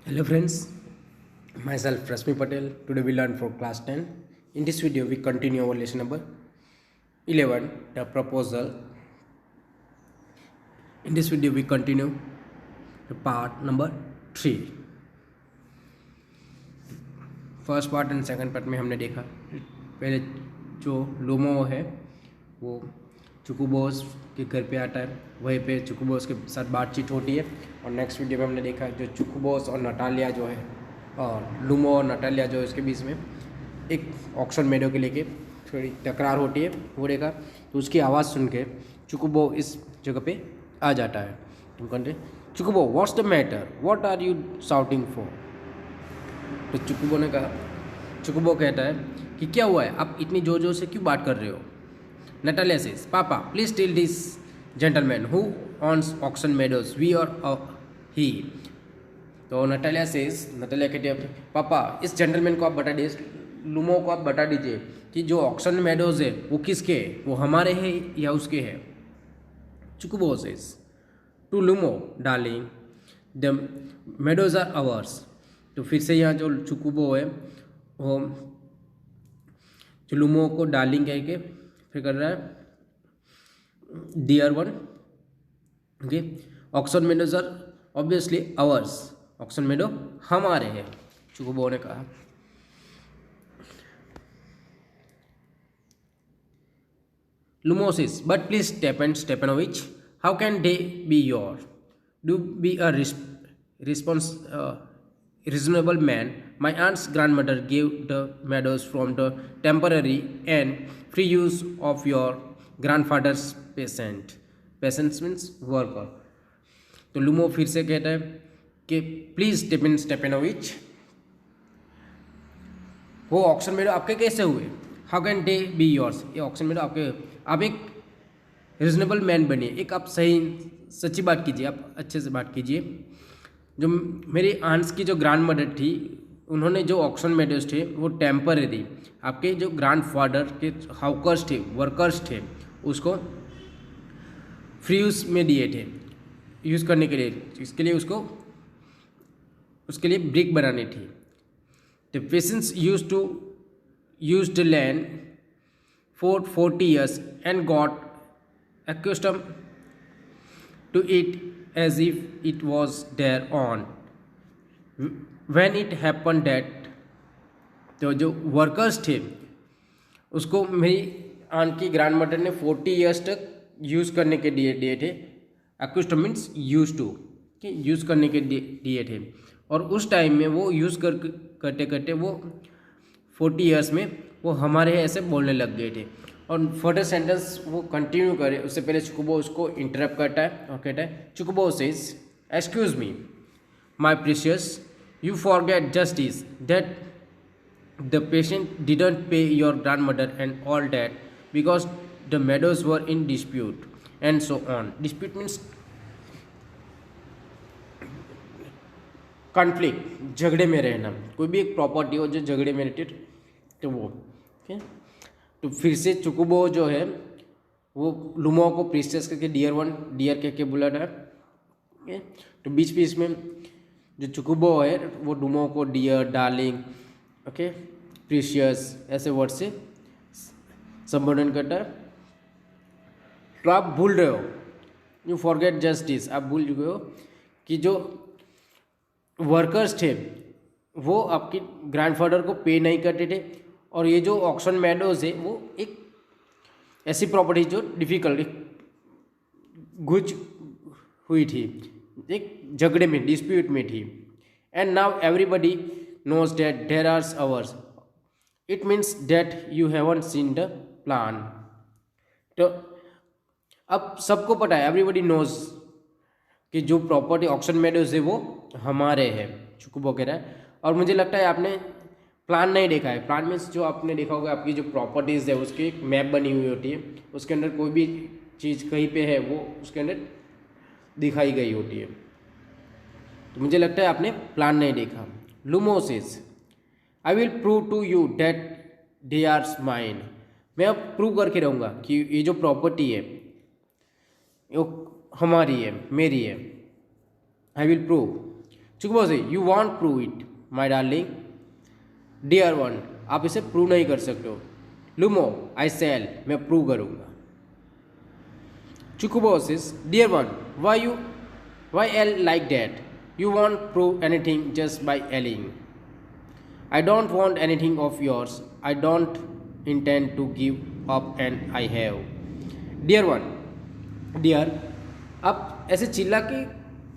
Hello friends, myself Rasmi Patel. Today we learn for class 10. In this video we continue our lesson number 11, the proposal. In this video we continue the part number 3. First part and second part में हमने देखा पहले जो LUMO है वो चुकुबोस के घर पे आता है, वहीं पे चुकुबोस के साथ बातचीत होती है। और नेक्स्ट वीडियो में हमने देखा जो चुकुबोस और नटालिया जो है और लूमो और नटालिया जो है उसके बीच में एक ऑक्शन मेडो के लेके थोड़ी तकरार होती है वो देखा। तो उसकी आवाज़ सुन के चुकुबो इस जगह पे आ जाता है। तुम कहते चुकुबो what's the matter, what are you shouting for. तो चुकुबो कहता है कि क्या हुआ है, आप इतनी जोर जोर से क्यों बात कर रहे हो। Natalia says papa please tell this gentleman who owns Oxen Meadows we or he. तो नटालिया कहती है पापा इस जेंटलमैन को आप बता दीजिए, लूमो को आप बता दीजिए कि जो ऑक्शन मेडोज है वो किसके है, वो हमारे हैं या उसके है। चुकुबो says to Lomov darling the meadows are ours. तो फिर से यहाँ जो चुकुबो है वो जो लूमो को डार्लिंग कह के फिर कर रहा है dear one. Okay, Oxen Meadows are obviously ours, Oxen Meadow हमारे हैं, चुकुबो ने कहा। Lomov says but please Stepanovich how can they be your, do be a reasonable man. My aunt's grandmother gave the meadows from the temporary and free use of your grandfather's peasant. Peasants means worker. तो LUMO फिर से कहता है कि please स्टेपेनोविच वो auction मेडो आपके कैसे हुए, how can they be yours, ये ऑक्शन मेडो आपके, आप एक रिजनेबल मैन बनिए, एक आप सच्ची बात कीजिए, आप अच्छे से बात कीजिए। जो मेरी आंट्स की जो ग्रैंड मदर थी उन्होंने जो ऑक्शन मेडोज थे वो टेम्पररी, आपके जो ग्रैंड फादर के हाउकर्स थे, वर्कर्स थे, उसको फ्री यूज़ में दिए थे, यूज़ करने के लिए, इसके लिए उसके लिए ब्रिक बनानी थी। The patients use the land for 40 years and got accustomed to it as if it was their own. When it happened that तो जो वर्कर्स थे उसको मेरी आंट की ग्रैंड मदर ने 40 years तक यूज़ करने के दिए थे। एक्यूस्टम मीन्स यूज टू, कि यूज़ करने के दिए थे। और उस टाइम में वो यूज़ करते करते वो 40 years में वो हमारे ऐसे बोलने लग गए थे। और फर्दर सेंटेंस वो कंटिन्यू करे उससे पहले चुकुबो उसको इंटरप्ट करता है और कहता है चुकुबो says excuse me my precious, you forget just this that the patient didn't pay your grandmother and all that because the meadows were in dispute and so on. Dispute means conflict, झगड़े में रहना, कोई भी एक property हो जो झगड़े में रहती है तो वो okay? तो फिर से चुकुबो जो है वो लूमो को प्रीशियस करके डियर वन डियर कह के बुलाना है। तो बीच बीच में जो चुकुबो है वो लूमो को डियर, डार्लिंग, ओके, प्रीशियस ऐसे वर्ड से संबोधन करता है। तो आप भूल रहे हो, यू फॉरगेट जस्टिस, आप भूल चुके हो कि जो वर्कर्स थे वो आपके ग्रैंडफादर को पे नहीं करते थे। और ये जो ऑक्शन मेडोज है वो एक ऐसी प्रॉपर्टी जो डिफिकल्ट गुज हुई थी, एक झगड़े में, डिस्प्यूट में थी। And now everybody knows that there are ours, it means that you haven't seen the plan. तो अब सबको पता है, एवरीबडी नोज कि जो प्रॉपर्टी ऑक्शन मेडोज है वो हमारे हैं, चुकुबो कह रहा है। और मुझे लगता है आपने प्लान नहीं देखा है। प्लान मीन्स जो आपने देखा होगा आपकी जो प्रॉपर्टीज़ है उसकी एक मैप बनी हुई होती है, उसके अंदर कोई भी चीज़ कहीं पे है वो उसके अंदर दिखाई गई होती है। तो मुझे लगता है आपने प्लान नहीं देखा। Lomov says I will prove to you that they are mine, मैं अब प्रूव करके रहूँगा कि ये जो प्रॉपर्टी है वो हमारी है, मेरी है। आई विल प्रूव चुकबो से you won't prove it my darling, dear one आप इसे प्रूव नहीं कर सकते हो, लुमो आई सेल मैं प्रूव करूंगा। चुकबोसिस dear one why yell like that, you won't prove anything just by yelling, I don't want anything of yours, I don't intend to give up and I have. Dear one dear आप ऐसे चिल्ला के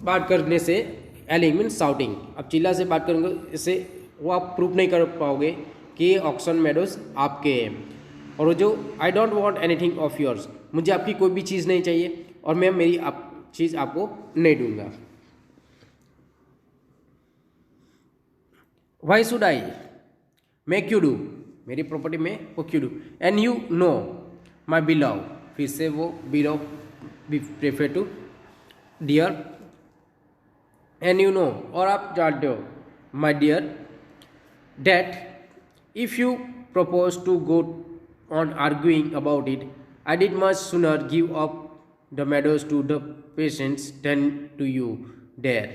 बात करने से, एलिंग means shouting, आप चिल्ला से बात करेंगे इससे वो आप प्रूफ नहीं कर पाओगे कि ऑक्सन मेडोज आपके हैं। और वो जो I don't want anything of yours, मुझे आपकी कोई भी चीज़ नहीं चाहिए और मैं मेरी चीज़ आपको नहीं दूंगा। वाई शुड आई मैं क्यों दूँ, मेरी प्रॉपर्टी में वो क्यों दूँ। And you know my beloved, फिर से वो beloved be prefer to dear. And you know और आप जानते हो my dear that if you propose to go on arguing about it, I did much sooner give up the meadows to the patients than to you there.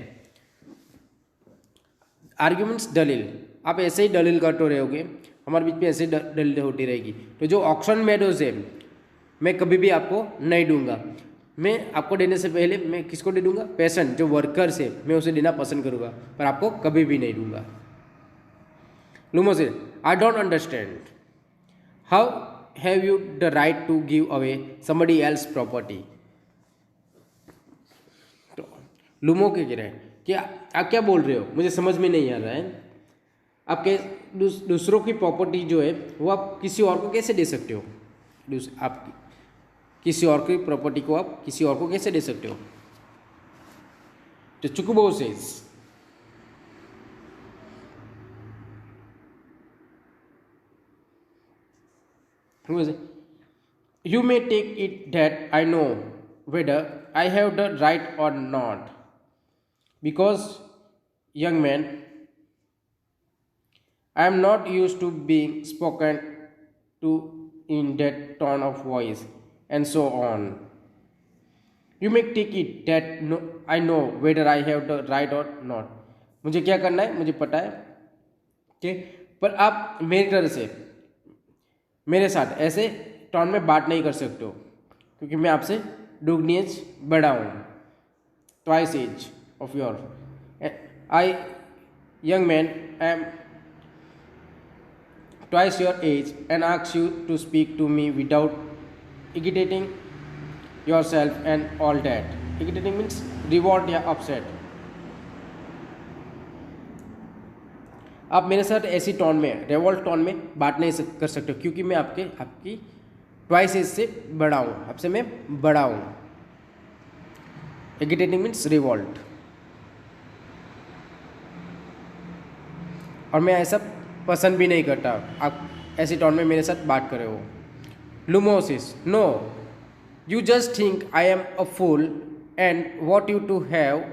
Arguments दलील, आप ऐसे ही दलील करते रहोगे, हमारे बीच में ऐसे ही दलील होती रहेगी। तो जो ऑक्शन मेडोज है मैं कभी भी आपको नहीं दूंगा, मैं आपको देने से पहले मैं किसको दे दूंगा, पेशेंट जो वर्कर्स है मैं उसे देना पसंद करूँगा, पर आपको कभी भी नहीं दूंगा। Lumo said, I don't understand. How have you the right to give away somebody else's property? तो लुमो क्या कह रहे हैं कि आप क्या बोल रहे हो, मुझे समझ में नहीं आ रहा है। आपके दूसरों की प्रॉपर्टी जो है वो आप किसी और को कैसे दे सकते हो, आप किसी और की प्रॉपर्टी को आप किसी और को कैसे दे सकते हो। तो चुकुबो says you may take it that I know whether I have the right or not, because young man I am not used to being spoken to in that tone of voice and so on. You may take it that I know whether I have the right or not. मुझे क्या करना है मुझे पता है कि पर आप मेरी तरह से मेरे साथ ऐसे टोन में बात नहीं कर सकते हो, क्योंकि मैं आपसे दुगनी एज बड़ा हूँ, twice age of your. I young man I am twice your age and ask you to speak to me without irritating yourself and all that. Irritating means revolt या अपसेट। आप मेरे साथ ऐसी tone में, रेवोल्ट tone में बात नहीं कर सकते हो, क्योंकि मैं आपकी ट्वाइस एज से बड़ा हूँ, आपसे मैं बड़ा हूँ। Agitating means revolt. और मैं ऐसा पसंद भी नहीं करता आप ऐसी टोन में मेरे साथ बात करे हो। लुमोसिस no you just think I am a fool and what you to have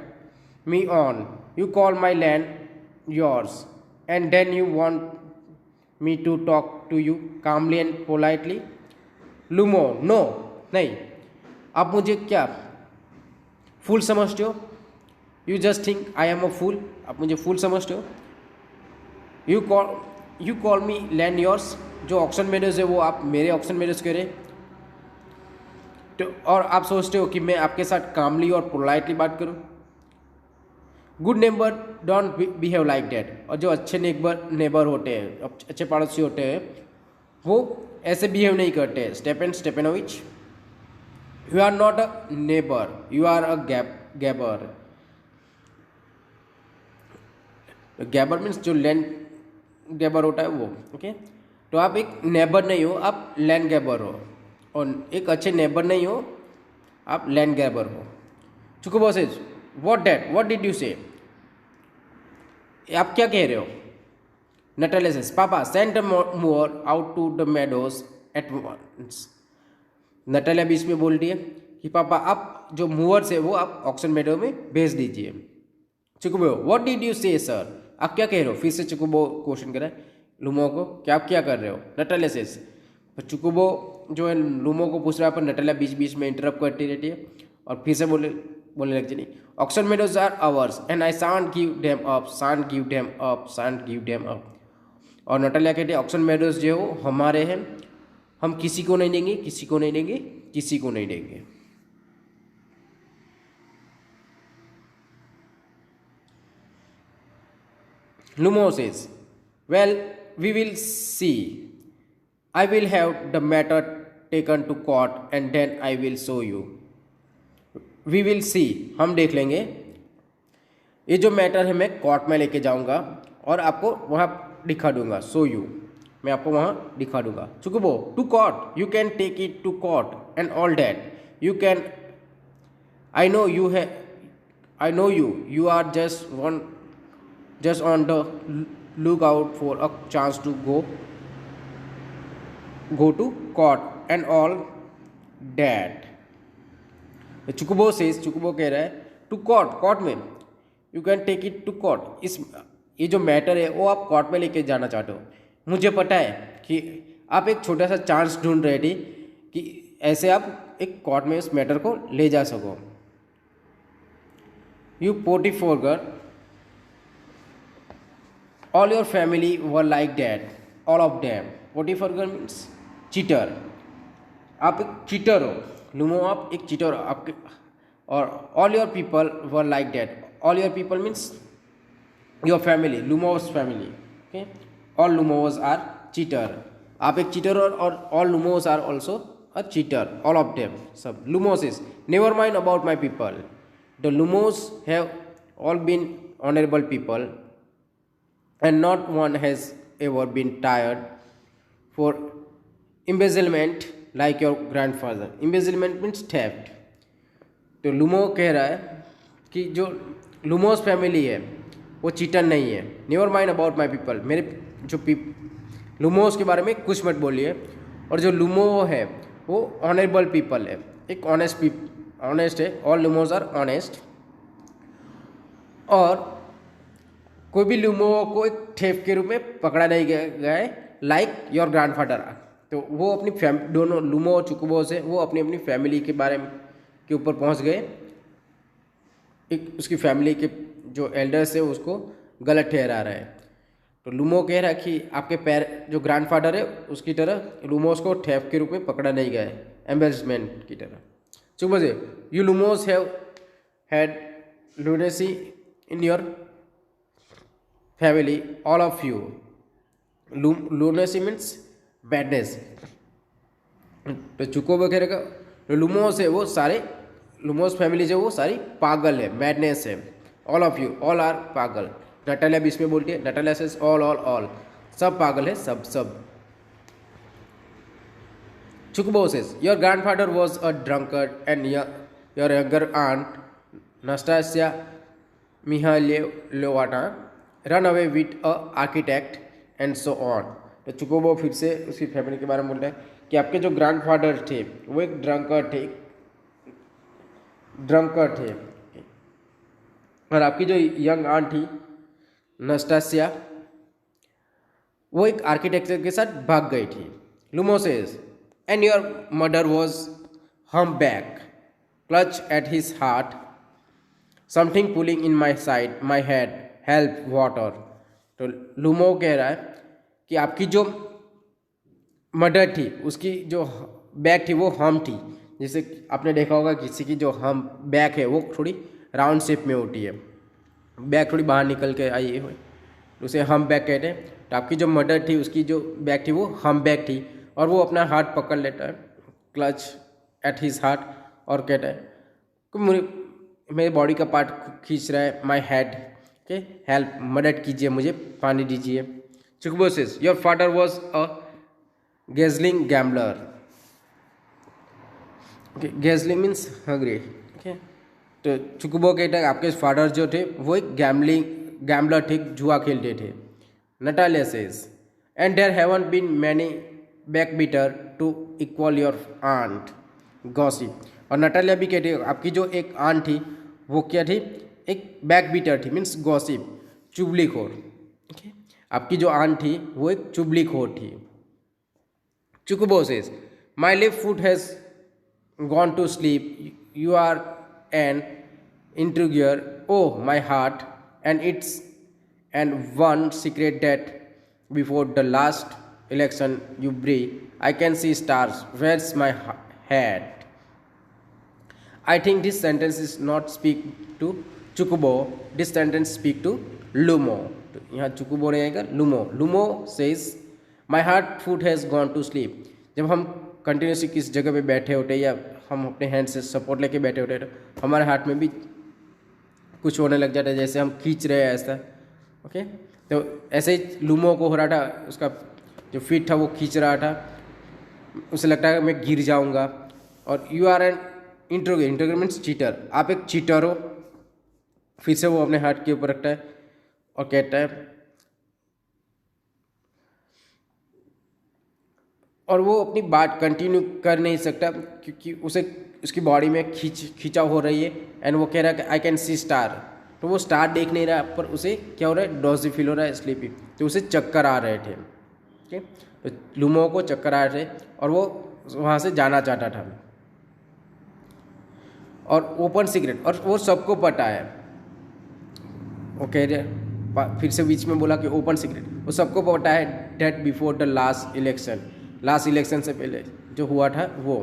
me on, you call my land yours and then you want me to talk to you calmly and politely. Lumo no नहीं, आप मुझे क्या फूल समझते हो। You just think I am a fool, आप मुझे फूल समझते हो। You call me land yours, जो ऑक्शन मेडोज है वो आप मेरे ऑक्शन मेडोज कह रहे तो, और आप सोचते हो कि मैं आपके साथ कामली और पोलाइटली बात करूं। Good neighbour don't behave like that, और जो अच्छे नेबर होते हैं, अच्छे पड़ोसी होते हैं, वो ऐसे बिहेव नहीं करते। Stepan Stepanovich, you are not a neighbour, you are a grabber. Grabber means जो लैंड गैबर होता है वो, ओके। तो आप एक नेबर नहीं हो, आप लैंड गैबर हो, और एक अच्छे नेबर नहीं हो, आप लैंड गैबर हो। चुकुबो says what that, what did you say, आप क्या कह रहे हो। Natalia says papa send the mower out to the meadows at once. Natalia बीच में बोल रही है कि पापा आप जो मूवर्स है वो आप ऑक्शन मेडो में भेज दीजिए। चुकुबो व्हाट डिड यू से सर, आप क्या कह रहे हो। फिर से चुकुबो क्वेश्चन कर रहा है लुमो को कि आप क्या कर रहे हो। नटालिया सेज, चुकुबो जो है लुमो को पूछ रहा है, पर नटालिया बीच बीच में इंटरप्ट करती रहती है और फिर से बोले बोलने लग जाए, Oxen Meadows are ours and I shan't give them up, shan't give them up, shan't give them up. और नटालिया कहते हैं ऑक्शन मेडोज जो है वो हमारे हैं, हम किसी को नहीं देंगे, किसी को नहीं देंगे, किसी को नहीं देंगे। Lumo says, well, we will see. I will have the matter taken to court and then I will show you. We will see, हम देख लेंगे। ये जो मैटर है मैं कोर्ट में लेके जाऊंगा और आपको वहाँ दिखा दूंगा, शो यू, मैं आपको वहाँ दिखा दूंगा। चुकुबो, to court, you can take it to court and all that, you can, I know you है, I know you are just on the lookout for a chance to go to court and all that. चुकुबो says, चुकुबो कह रहा है to court में, you can take it to court, इस ये जो मैटर है वो आप कोर्ट में लेके जाना चाहते हो। मुझे पता है कि आप एक छोटा सा चांस ढूंढ रहे थे कि ऐसे आप एक कोर्ट में इस मैटर को ले जा सको। You pettifogger, all your family were like that, all of them. Pettifogger means cheater, आप एक चीटर हो। लुमो, आप एक चीटर हो आपके, और all your people were like that, all your people means your family, Lomovs family, okay. All Lomovs are cheater, आप एक चीटर हो और all Lomovs are also a cheater, all of them, सब। Lomovs is, never mind about my people, the Lomovs have all been honourable people and not one has ever been tired for embezzlement like your grandfather. Embezzlement means theft. तो Lomov कह रहा है कि जो लुमोस family है वो cheater नहीं है। Never mind about my people, मेरे जो लुमोस के बारे में कुछ मत बोलिए। और जो लुमो है वो ऑनरेबल पीपल है, एक ऑनेस्ट है, ऑल लुमोस आर ऑनेस्ट। और कोई भी लुमो को एक ठेफ के रूप में पकड़ा नहीं गया है, लाइक योर ग्रैंडफादर। तो वो अपनी दोनों लुमो और चुकुबो से वो अपनी अपनी फैमिली के बारे में के ऊपर पहुंच गए, एक उसकी फैमिली के जो एल्डर्स है उसको गलत ठहरा रहा है। तो लुमो कह रहा है कि आपके जो ग्रैंडफादर है उसकी तरह लुमोस को ठेफ के रूप में पकड़ा नहीं गया है, एम्बेरसमेंट की तरह। चुकुबो say, you Lomovs have had lunacy in your family, all of you. Lunacy means badness. तो चुकोबो कह रहेगा लुमोस है वो सारे, लुमोस फैमिली जो वो सारी पागल है, मैडनेस है। All of you, all are पागल। नटालिया बीच में बोलती है, नटालिया सेज ऑल, सब पागल है, सब। चुकोबो says, your grandfather was a drunkard and your younger aunt Nastasia Mihailovna run away with a architect and so on. तो चुकोबो फिर से उसकी फैमिली के बारे में बोलता है कि आपके जो ग्रैंडफादर थे वो एक ड्रंकर थे, और आपकी जो यंग आंट थी नस्टासिया वो एक आर्किटेक्चर के साथ भाग गई थी। Lomov says, and your mother was humpback, clutch at his heart, something pulling in my side my head, help water. तो लुमो कह रहा है कि आपकी जो मदर थी उसकी जो बैक थी वो हम थी, जैसे आपने देखा होगा किसी की जो हम बैक है वो थोड़ी राउंड शेप में होती है, बैक थोड़ी बाहर निकल के आई है, उसे हम बैक कहते हैं। तो आपकी जो मदर थी उसकी जो बैक थी वो हम बैक थी, और वो अपना हाथ पकड़ लेता है, क्लच एट हिज हार्ट, और कहता है कि मेरे बॉडी का पार्ट खींच रहा है, माई हेड, ओके, हेल्प, मदद कीजिए, मुझे पानी दीजिए। चुकुबो says, your father was a guzzling gambler, guzzling means hungry, okay. तो चुकुबो कहता है आपके फादर जो थे वो एक गैम्बलर थे, जुआ खेलते थे। Natalia says, and there haven't been many backbiters to equal your aunt gossip. और नटालिया भी कहती है आपकी जो एक आंट थी वो क्या थी, एक बैक बीटर थी, मीन्स गॉसिप, चुगलीखोर, ओके। आपकी जो आंट थी वो एक चुगलीखोर थी। चुकुबो says, my left foot has gone to sleep, you are an integer, oh my heart, and one secret that before the last election you breathe, I can see stars, where's my head? I think this sentence is not speak to Chukubo, this sentence speak to Lumo. तो यहाँ Chukubo रहेगा Lumo. Lumo says my heart foot has gone to sleep. जब हम continuously किस जगह पे बैठे होते या हम अपने हैंड से सपोर्ट लेके बैठे होते तो हमारे हाथ में भी कुछ होने लग जाता है, जैसे हम खींच रहे हैं ऐसा. ओके, तो ऐसे ही लूमो को हो रहा था, उसका जो फीट था वो खींच रहा था, उसे लगता है मैं गिर जाऊंगा. और you are an intriguer means cheater, आप एक चीटर हो. फिर से वो अपने हाथ के ऊपर रखता है और कहता है, और वो अपनी बात कंटिन्यू कर नहीं सकता क्योंकि उसे उसकी बॉडी में खींचा हो रही है. एंड वो कह रहा है कि आई कैन सी स्टार. तो वो स्टार देख नहीं रहा, पर उसे क्या हो रहा है, डॉजी फील हो रहा है, स्लीपी. तो उसे चक्कर आ रहे थे. ठीक, तो लूमो को चक्कर आ रहे थे और वो वहाँ से जाना चाहता था. और ओपन सीक्रेट, और वो सबको पता है. वो कह रहे, फिर से बीच में बोला कि ओपन सीक्रेट, वो सबको पता है date before the last election से पहले जो हुआ था वो.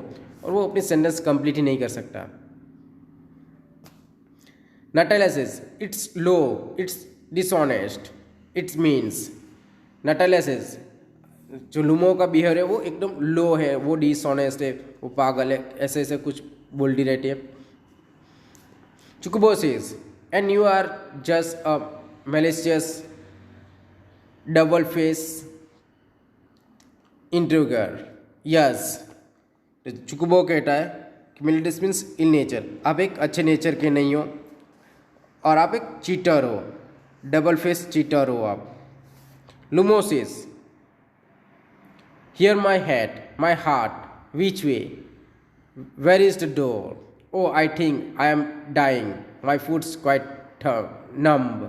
और वो अपनी सेंटेंस कंप्लीट ही नहीं कर सकता. Natalia says, it's low, it's dishonest, it means. Natalia says, जो लूमो का बिहेवियर है वो एकदम लो है, वो डिसऑनेस्ट है, वो पागल है, ऐसे ऐसे कुछ बोलती रहती है. Chukubo says, and you are just a malicious double face intruder. Yes. चुकुबो कहता है कि malicious मीन्स इल नेचर, आप एक अच्छे नेचर के नहीं हो और आप एक चीटर हो, डबल फेस चीटर हो आप. Lomov says, here my head, my heart, which way, where is the door, oh I think I am dying, my foot's quite numb.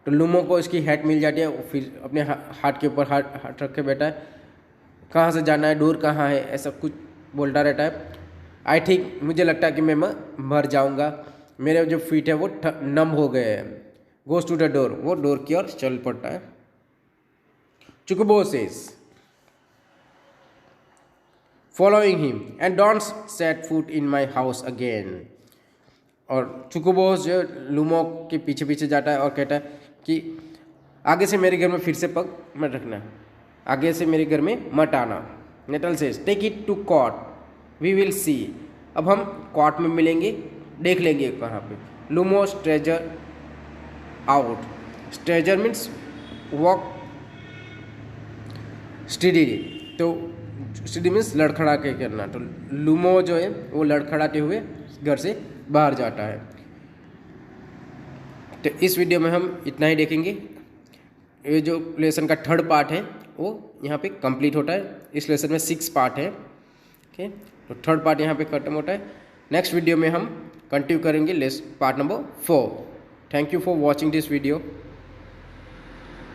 तो लूमो को इसकी हेड मिल जाती है, फिर अपने हाथ के ऊपर हाथ रख के बैठा है, कहाँ से जाना है, डोर कहाँ है, ऐसा कुछ बोलता रहता है. आई थिंक, मुझे लगता है कि मैं मर जाऊँगा, मेरे जो फीट है वो नम हो गए हैं. गोज टू द डोर, वो डोर की ओर चल पड़ता है. चुकुबो says, following him, and don't set foot in my house again. और चुकुबो जो लूमो के पीछे पीछे जाता है और कहता है कि आगे से मेरे घर में फिर से पग मत रखना, आगे से मेरे घर में मत आना. Natalia says, take it to court, we will see. अब हम कोर्ट में मिलेंगे, देख लेंगे कहाँ पे. Lomov stagger out. Stagger means walk steadily, तो स्टडी मीन्स लड़खड़ा के करना. तो लूमो जो है वो लड़खड़ाते हुए घर से बाहर जाता है. तो इस वीडियो में हम इतना ही देखेंगे. ये जो लेसन का थर्ड पार्ट है वो यहाँ पे कंप्लीट होता है. इस लेसन में 6 पार्ट है. ओके, तो थर्ड पार्ट यहाँ पे खत्म होता है. नेक्स्ट वीडियो में हम कंटिन्यू करेंगे part number 4. Thank you for watching this video.